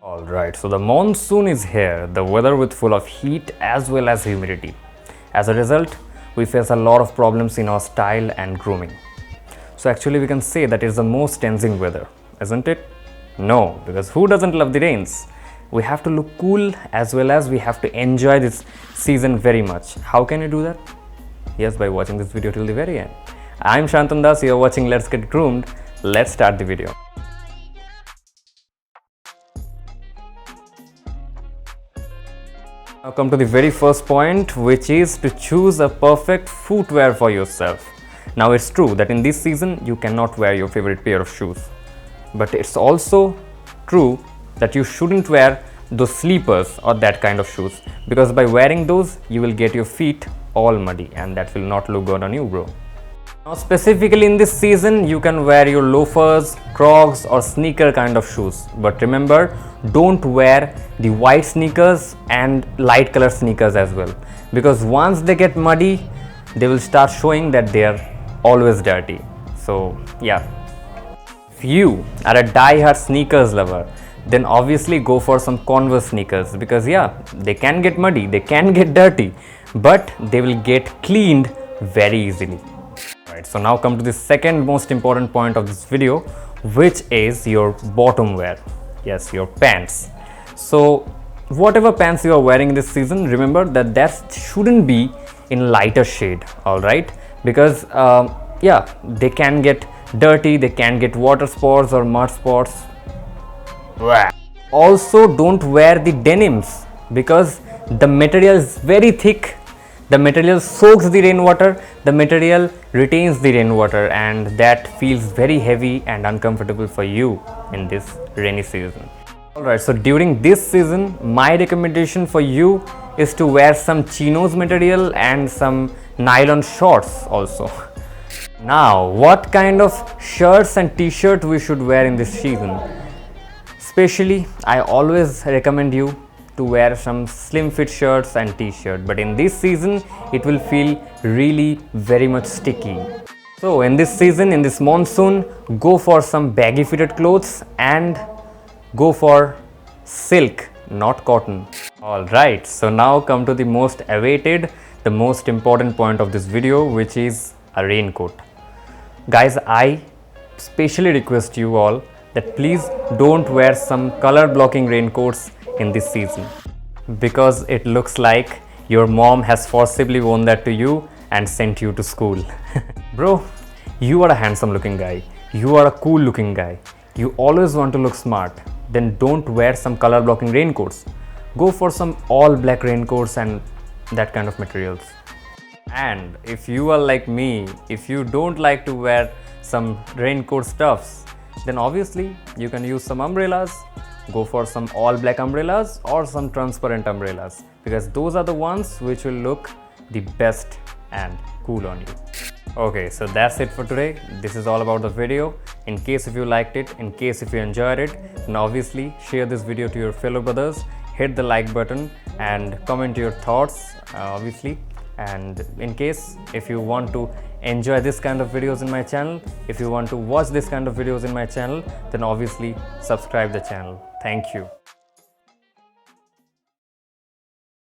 Alright, so the monsoon is here, the weather with full of heat as well as humidity. As a result, we face a lot of problems in our style and grooming. So actually we can say that it's the most tensing weather, isn't it? No, because who doesn't love the rains? We have to look cool as well as we have to enjoy this season very much. How can you do that? Yes, by watching this video till the very end. I'm Sayantan, you are watching Let's Get Groomed. Let's start the video. Now come to the very first point, which is to choose a perfect footwear for yourself. Now it's true that in this season you cannot wear your favorite pair of shoes, but it's also true that you shouldn't wear those sleepers or that kind of shoes, because by wearing those you will get your feet all muddy and that will not look good on you, bro. Now specifically in this season you can wear your loafers, crocs or sneaker kind of shoes, but remember, don't wear the white sneakers and light color sneakers as well, because once they get muddy they will start showing that they are always dirty. So yeah, if you are a die-hard sneakers lover, then obviously go for some Converse sneakers, because yeah, they can get muddy, they can get dirty, but they will get cleaned very easily. Right, so now come to the second most important point of this video, which is your bottom wear. Yes, your pants. So whatever pants you are wearing this season, remember that shouldn't be in lighter shade, all right? Because yeah, they can get dirty, they can get water spots or mud spots. Also don't wear the denims, because the material is very thick. The material soaks the rainwater, the material retains the rainwater, and that feels very heavy and uncomfortable for you in this rainy season. Alright, so during this season, my recommendation for you is to wear some chinos material and some nylon shorts also. Now, what kind of shirts and t-shirt we should wear in this season? Especially, I always recommend you to wear some slim fit shirts and t-shirt, but in this season it will feel really very much sticky. So in this season, in this monsoon, go for some baggy fitted clothes and go for silk, not cotton. Alright, so now come to the most awaited, the most important point of this video, which is a raincoat. Guys, I specially request you all that please don't wear some color blocking raincoats in this season, because it looks like your mom has forcibly worn that to you and sent you to school. Bro, you are a handsome looking guy, you are a cool looking guy, you always want to look smart, then don't wear some color blocking raincoats. Go for some all black raincoats and that kind of materials. And if you are like me, if you don't like to wear some raincoat stuffs, then obviously you can use some umbrellas. Go for some all black umbrellas or some transparent umbrellas, because those are the ones which will look the best and cool on you. Okay, so that's it for today. This is all about the video. In case if you liked it, in case if you enjoyed it, then obviously share this video to your fellow brothers, hit the like button and comment your thoughts, obviously. And in case if you want to enjoy this kind of videos in my channel, if you want to watch this kind of videos in my channel, then obviously subscribe the channel. Thank you.